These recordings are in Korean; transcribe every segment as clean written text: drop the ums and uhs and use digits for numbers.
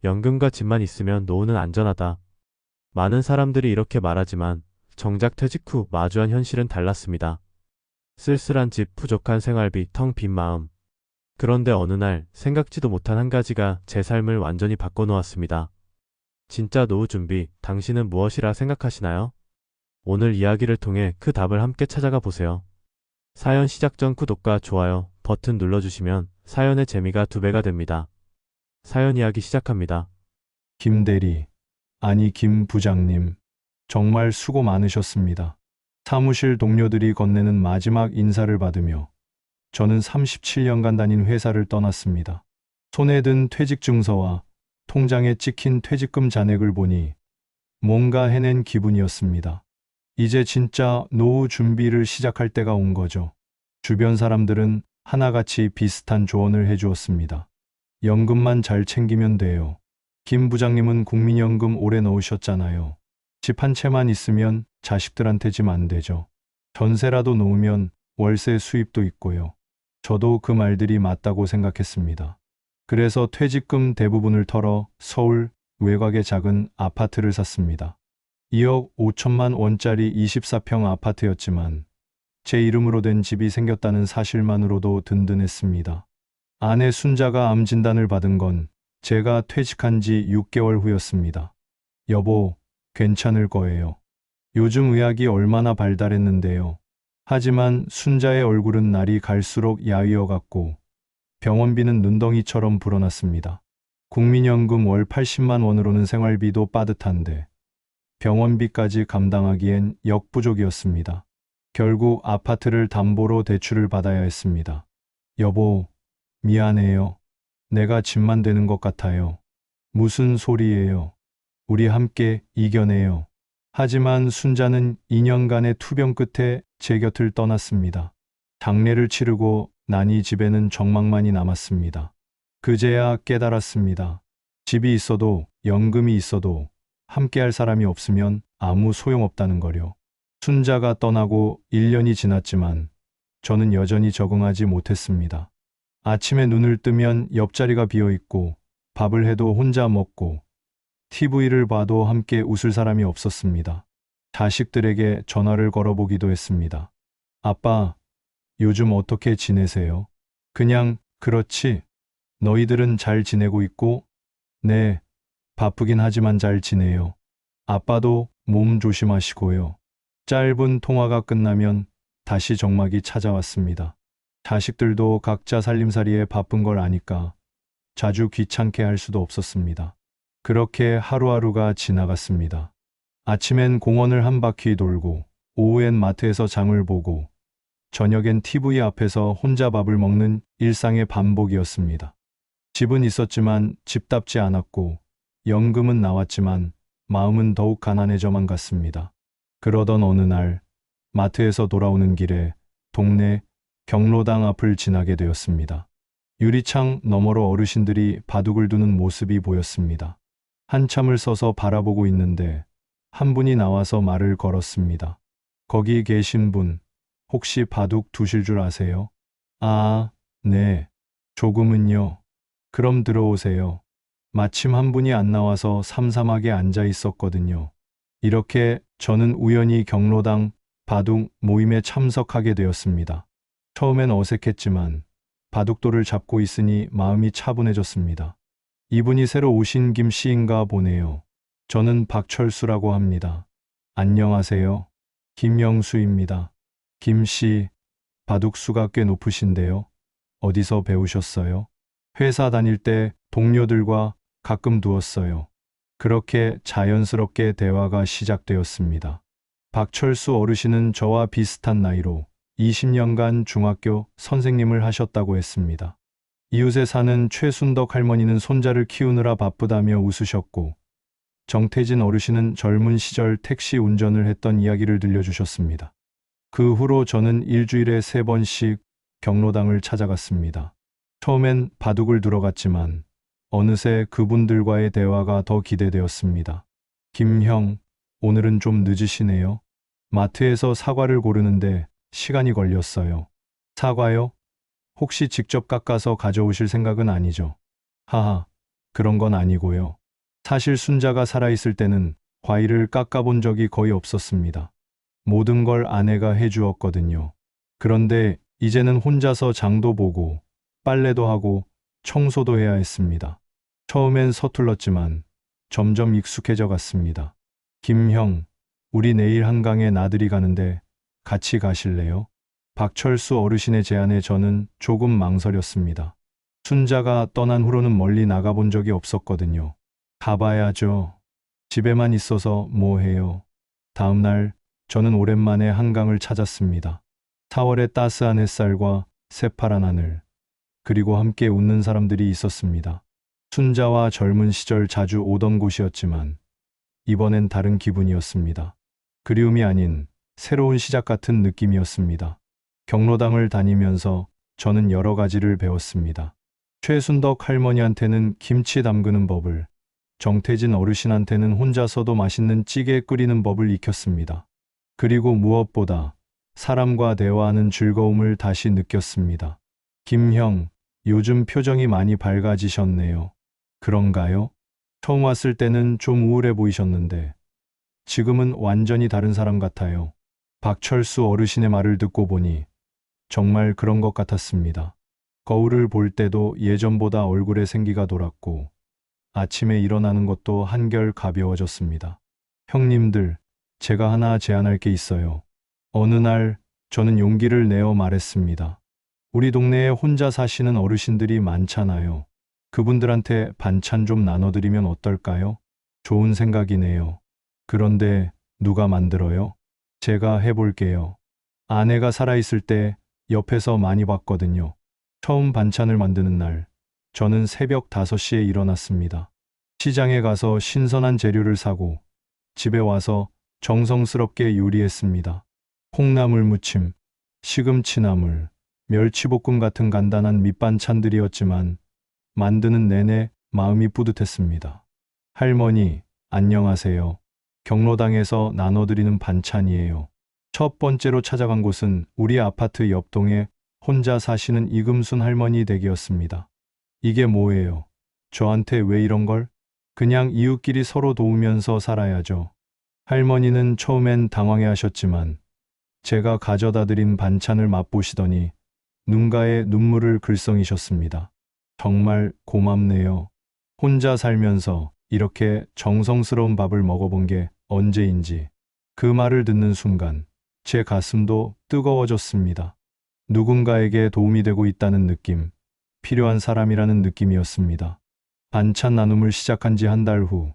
연금과 집만 있으면 노후는 안전하다. 많은 사람들이 이렇게 말하지만 정작 퇴직 후 마주한 현실은 달랐습니다. 쓸쓸한 집, 부족한 생활비, 텅 빈 마음. 그런데 어느 날 생각지도 못한 한 가지가 제 삶을 완전히 바꿔놓았습니다. 진짜 노후 준비, 당신은 무엇이라 생각하시나요? 오늘 이야기를 통해 그 답을 함께 찾아가 보세요. 사연 시작 전 구독과 좋아요 버튼 눌러주시면 사연의 재미가 2배가 됩니다. 사연 이야기 시작합니다. 김 대리, 아니 김 부장님, 정말 수고 많으셨습니다. 사무실 동료들이 건네는 마지막 인사를 받으며 저는 37년간 다닌 회사를 떠났습니다. 손에 든 퇴직증서와 통장에 찍힌 퇴직금 잔액을 보니 뭔가 해낸 기분이었습니다. 이제 진짜 노후 준비를 시작할 때가 온 거죠. 주변 사람들은 하나같이 비슷한 조언을 해주었습니다. 연금만 잘 챙기면 돼요. 김 부장님은 국민연금 오래 넣으셨잖아요. 집 한 채만 있으면 자식들한테 지면 안 되죠. 전세라도 놓으면 월세 수입도 있고요. 저도 그 말들이 맞다고 생각했습니다. 그래서 퇴직금 대부분을 털어 서울 외곽의 작은 아파트를 샀습니다. 2억 5천만 원짜리 24평 아파트였지만 제 이름으로 된 집이 생겼다는 사실만으로도 든든했습니다. 아내 순자가 암 진단을 받은 건 제가 퇴직한 지 6개월 후였습니다. 여보, 괜찮을 거예요. 요즘 의학이 얼마나 발달했는데요. 하지만 순자의 얼굴은 날이 갈수록 야위어갔고 병원비는 눈덩이처럼 불어났습니다. 국민연금 월 80만 원으로는 생활비도 빠듯한데 병원비까지 감당하기엔 역부족이었습니다. 결국 아파트를 담보로 대출을 받아야 했습니다. 여보, 미안해요. 내가 집만 되는 것 같아요. 무슨 소리예요. 우리 함께 이겨내요. 하지만 순자는 2년간의 투병 끝에 제 곁을 떠났습니다. 장례를 치르고 나니 집에는 적막만이 남았습니다. 그제야 깨달았습니다. 집이 있어도 연금이 있어도 함께할 사람이 없으면 아무 소용없다는 거요. 순자가 떠나고 1년이 지났지만 저는 여전히 적응하지 못했습니다. 아침에 눈을 뜨면 옆자리가 비어 있고 밥을 해도 혼자 먹고 TV를 봐도 함께 웃을 사람이 없었습니다. 자식들에게 전화를 걸어보기도 했습니다. 아빠, 요즘 어떻게 지내세요? 그냥 그렇지. 너희들은 잘 지내고 있고? 네, 바쁘긴 하지만 잘 지내요. 아빠도 몸 조심하시고요. 짧은 통화가 끝나면 다시 적막이 찾아왔습니다. 자식들도 각자 살림살이에 바쁜 걸 아니까 자주 귀찮게 할 수도 없었습니다. 그렇게 하루하루가 지나갔습니다. 아침엔 공원을 한 바퀴 돌고 오후엔 마트에서 장을 보고 저녁엔 TV 앞에서 혼자 밥을 먹는 일상의 반복이었습니다. 집은 있었지만 집답지 않았고 연금은 나왔지만 마음은 더욱 가난해져만 갔습니다. 그러던 어느 날 마트에서 돌아오는 길에 동네 경로당 앞을 지나게 되었습니다. 유리창 너머로 어르신들이 바둑을 두는 모습이 보였습니다. 한참을 서서 바라보고 있는데 한 분이 나와서 말을 걸었습니다. 거기 계신 분, 혹시 바둑 두실 줄 아세요? 아, 네. 조금은요. 그럼 들어오세요. 마침 한 분이 안 나와서 삼삼하게 앉아 있었거든요. 이렇게 저는 우연히 경로당 바둑 모임에 참석하게 되었습니다. 처음엔 어색했지만 바둑돌을 잡고 있으니 마음이 차분해졌습니다. 이분이 새로 오신 김 씨인가 보네요. 저는 박철수라고 합니다. 안녕하세요. 김영수입니다. 김 씨, 바둑수가 꽤 높으신데요. 어디서 배우셨어요? 회사 다닐 때 동료들과 가끔 두었어요. 그렇게 자연스럽게 대화가 시작되었습니다. 박철수 어르신은 저와 비슷한 나이로 20년간 중학교 선생님을 하셨다고 했습니다. 이웃에 사는 최순덕 할머니는 손자를 키우느라 바쁘다며 웃으셨고 정태진 어르신은 젊은 시절 택시 운전을 했던 이야기를 들려주셨습니다. 그 후로 저는 일주일에 3번씩 경로당을 찾아갔습니다. 처음엔 바둑을 두러 갔지만 어느새 그분들과의 대화가 더 기대되었습니다. 김형, 오늘은 좀 늦으시네요. 마트에서 사과를 고르는데 시간이 걸렸어요. 사과요? 혹시 직접 깎아서 가져오실 생각은 아니죠? 하하, 그런 건 아니고요. 사실 순자가 살아있을 때는 과일을 깎아본 적이 거의 없었습니다. 모든 걸 아내가 해주었거든요. 그런데 이제는 혼자서 장도 보고 빨래도 하고 청소도 해야 했습니다. 처음엔 서툴렀지만 점점 익숙해져 갔습니다. 김형, 우리 내일 한강에 나들이 가는데 같이 가실래요? 박철수 어르신의 제안에 저는 조금 망설였습니다. 순자가 떠난 후로는 멀리 나가본 적이 없었거든요. 가봐야죠. 집에만 있어서 뭐 해요. 다음 날 저는 오랜만에 한강을 찾았습니다. 4월의 따스한 햇살과 새파란 하늘, 그리고 함께 웃는 사람들이 있었습니다. 순자와 젊은 시절 자주 오던 곳이었지만 이번엔 다른 기분이었습니다. 그리움이 아닌 새로운 시작 같은 느낌이었습니다. 경로당을 다니면서 저는 여러 가지를 배웠습니다. 최순덕 할머니한테는 김치 담그는 법을, 정태진 어르신한테는 혼자서도 맛있는 찌개 끓이는 법을 익혔습니다. 그리고 무엇보다 사람과 대화하는 즐거움을 다시 느꼈습니다. 김형, 요즘 표정이 많이 밝아지셨네요. 그런가요? 처음 왔을 때는 좀 우울해 보이셨는데 지금은 완전히 다른 사람 같아요. 박철수 어르신의 말을 듣고 보니 정말 그런 것 같았습니다. 거울을 볼 때도 예전보다 얼굴에 생기가 돌았고 아침에 일어나는 것도 한결 가벼워졌습니다. 형님들, 제가 하나 제안할 게 있어요. 어느 날 저는 용기를 내어 말했습니다. 우리 동네에 혼자 사시는 어르신들이 많잖아요. 그분들한테 반찬 좀 나눠드리면 어떨까요? 좋은 생각이네요. 그런데 누가 만들어요? 제가 해볼게요. 아내가 살아있을 때 옆에서 많이 봤거든요. 처음 반찬을 만드는 날, 저는 새벽 5시에 일어났습니다. 시장에 가서 신선한 재료를 사고 집에 와서 정성스럽게 요리했습니다. 콩나물 무침, 시금치나물, 멸치볶음 같은 간단한 밑반찬들이었지만 만드는 내내 마음이 뿌듯했습니다. 할머니, 안녕하세요. 경로당에서 나눠드리는 반찬이에요. 첫 번째로 찾아간 곳은 우리 아파트 옆동에 혼자 사시는 이금순 할머니 댁이었습니다. 이게 뭐예요? 저한테 왜 이런 걸? 그냥 이웃끼리 서로 도우면서 살아야죠. 할머니는 처음엔 당황해 하셨지만 제가 가져다 드린 반찬을 맛보시더니 눈가에 눈물을 글썽이셨습니다. 정말 고맙네요. 혼자 살면서 이렇게 정성스러운 밥을 먹어본 게 언제인지. 그 말을 듣는 순간 제 가슴도 뜨거워졌습니다. 누군가에게 도움이 되고 있다는 느낌, 필요한 사람이라는 느낌이었습니다. 반찬 나눔을 시작한 지 한 달 후,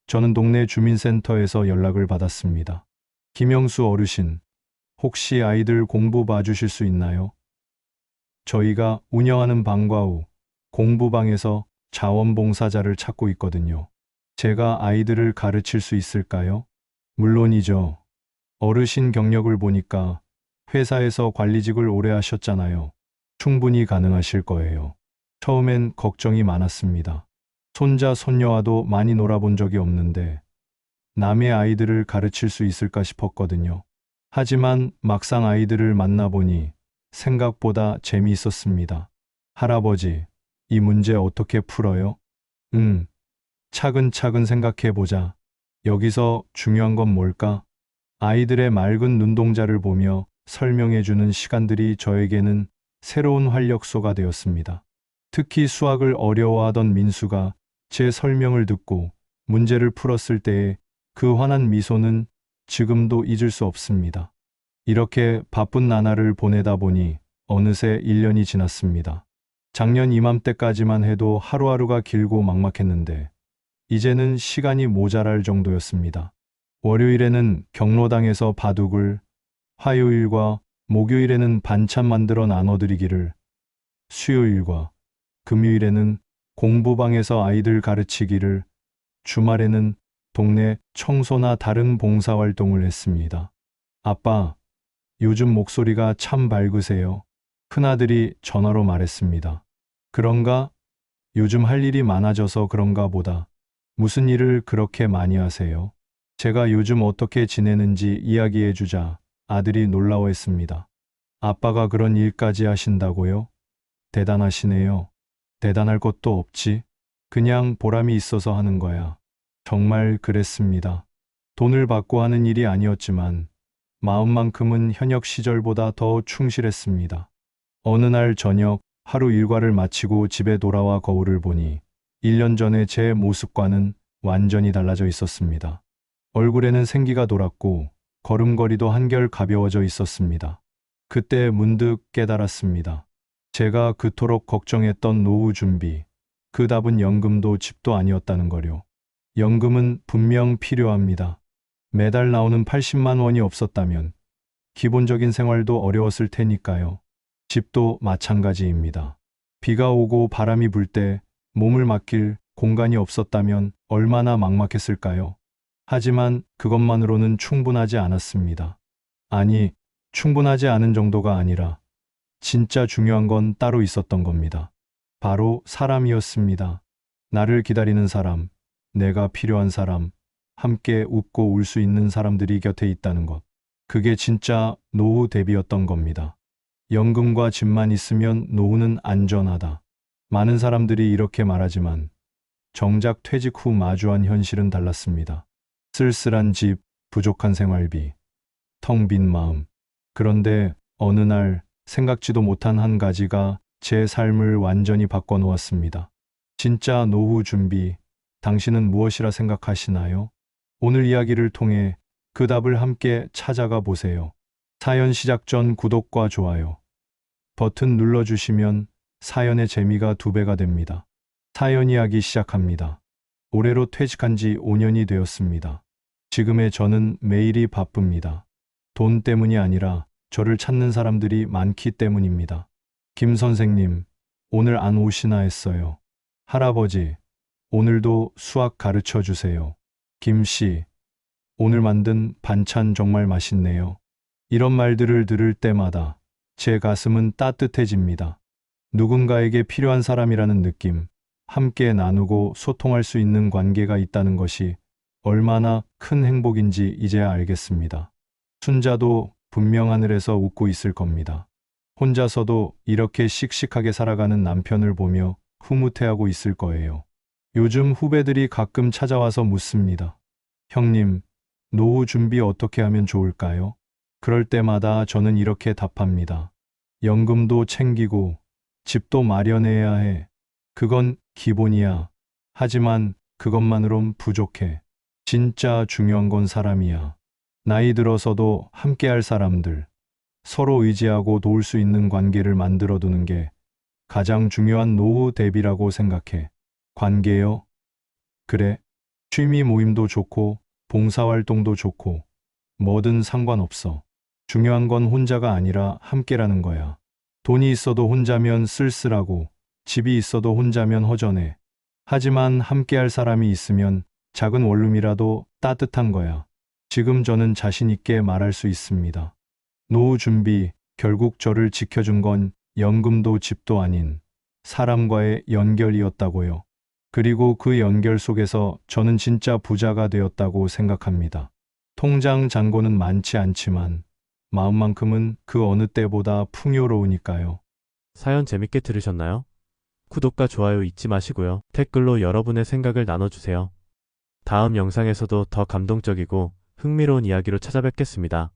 저는 동네 주민센터에서 연락을 받았습니다. 김영수 어르신, 혹시 아이들 공부 봐주실 수 있나요? 저희가 운영하는 방과 후 공부방에서 자원봉사자를 찾고 있거든요. 제가 아이들을 가르칠 수 있을까요? 물론이죠. 어르신 경력을 보니까 회사에서 관리직을 오래 하셨잖아요. 충분히 가능하실 거예요. 처음엔 걱정이 많았습니다. 손자, 손녀와도 많이 놀아본 적이 없는데 남의 아이들을 가르칠 수 있을까 싶었거든요. 하지만 막상 아이들을 만나보니 생각보다 재미있었습니다. 할아버지, 이 문제 어떻게 풀어요? 차근차근 생각해보자. 여기서 중요한 건 뭘까? 아이들의 맑은 눈동자를 보며 설명해주는 시간들이 저에게는 새로운 활력소가 되었습니다. 특히 수학을 어려워하던 민수가 제 설명을 듣고 문제를 풀었을 때의 그 환한 미소는 지금도 잊을 수 없습니다. 이렇게 바쁜 나날을 보내다 보니 어느새 1년이 지났습니다. 작년 이맘때까지만 해도 하루하루가 길고 막막했는데 이제는 시간이 모자랄 정도였습니다. 월요일에는 경로당에서 바둑을, 화요일과 목요일에는 반찬 만들어 나눠드리기를, 수요일과 금요일에는 공부방에서 아이들 가르치기를, 주말에는 동네 청소나 다른 봉사활동을 했습니다. 아빠, 요즘 목소리가 참 밝으세요. 큰아들이 전화로 말했습니다. 그런가? 요즘 할 일이 많아져서 그런가 보다. 무슨 일을 그렇게 많이 하세요? 제가 요즘 어떻게 지내는지 이야기해주자 아들이 놀라워했습니다. 아빠가 그런 일까지 하신다고요? 대단하시네요. 대단할 것도 없지. 그냥 보람이 있어서 하는 거야. 정말 그랬습니다. 돈을 받고 하는 일이 아니었지만 마음만큼은 현역 시절보다 더 충실했습니다. 어느 날 저녁 하루 일과를 마치고 집에 돌아와 거울을 보니 1년 전에 제 모습과는 완전히 달라져 있었습니다. 얼굴에는 생기가 돌았고 걸음걸이도 한결 가벼워져 있었습니다. 그때 문득 깨달았습니다. 제가 그토록 걱정했던 노후 준비, 그 답은 연금도 집도 아니었다는 거요. 연금은 분명 필요합니다. 매달 나오는 80만 원이 없었다면 기본적인 생활도 어려웠을 테니까요. 집도 마찬가지입니다. 비가 오고 바람이 불 때 몸을 맡길 공간이 없었다면 얼마나 막막했을까요? 하지만 그것만으로는 충분하지 않았습니다. 아니, 충분하지 않은 정도가 아니라 진짜 중요한 건 따로 있었던 겁니다. 바로 사람이었습니다. 나를 기다리는 사람, 내가 필요한 사람, 함께 웃고 울 수 있는 사람들이 곁에 있다는 것. 그게 진짜 노후 대비였던 겁니다. 연금과 집만 있으면 노후는 안전하다. 많은 사람들이 이렇게 말하지만 정작 퇴직 후 마주한 현실은 달랐습니다. 쓸쓸한 집, 부족한 생활비, 텅 빈 마음. 그런데 어느 날 생각지도 못한 한 가지가 제 삶을 완전히 바꿔놓았습니다. 진짜 노후 준비, 당신은 무엇이라 생각하시나요? 오늘 이야기를 통해 그 답을 함께 찾아가 보세요. 사연 시작 전 구독과 좋아요 버튼 눌러주시면 사연의 재미가 2배가 됩니다. 사연 이야기 시작합니다. 올해로 퇴직한 지 5년이 되었습니다. 지금의 저는 매일이 바쁩니다. 돈 때문이 아니라 저를 찾는 사람들이 많기 때문입니다. 김 선생님, 오늘 안 오시나 했어요. 할아버지, 오늘도 수학 가르쳐 주세요. 김 씨, 오늘 만든 반찬 정말 맛있네요. 이런 말들을 들을 때마다 제 가슴은 따뜻해집니다. 누군가에게 필요한 사람이라는 느낌, 함께 나누고 소통할 수 있는 관계가 있다는 것이 얼마나 큰 행복인지 이제야 알겠습니다. 순자도 분명 하늘에서 웃고 있을 겁니다. 혼자서도 이렇게 씩씩하게 살아가는 남편을 보며 흐뭇해하고 있을 거예요. 요즘 후배들이 가끔 찾아와서 묻습니다. 형님, 노후 준비 어떻게 하면 좋을까요? 그럴 때마다 저는 이렇게 답합니다. 연금도 챙기고 집도 마련해야 해. 그건 기본이야. 하지만 그것만으론 부족해. 진짜 중요한 건 사람이야. 나이 들어서도 함께할 사람들, 서로 의지하고 도울 수 있는 관계를 만들어두는 게 가장 중요한 노후 대비라고 생각해. 관계요? 그래. 취미 모임도 좋고 봉사활동도 좋고 뭐든 상관없어. 중요한 건 혼자가 아니라 함께라는 거야. 돈이 있어도 혼자면 쓸쓸하고 집이 있어도 혼자면 허전해. 하지만 함께할 사람이 있으면 작은 원룸이라도 따뜻한 거야. 지금 저는 자신 있게 말할 수 있습니다. 노후 준비, 결국 저를 지켜준 건 연금도 집도 아닌 사람과의 연결이었다고요. 그리고 그 연결 속에서 저는 진짜 부자가 되었다고 생각합니다. 통장 잔고는 많지 않지만 마음만큼은 그 어느 때보다 풍요로우니까요. 사연 재밌게 들으셨나요? 구독과 좋아요 잊지 마시고요. 댓글로 여러분의 생각을 나눠주세요. 다음 영상에서도 더 감동적이고 흥미로운 이야기로 찾아뵙겠습니다.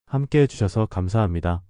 함께 해주셔서 감사합니다.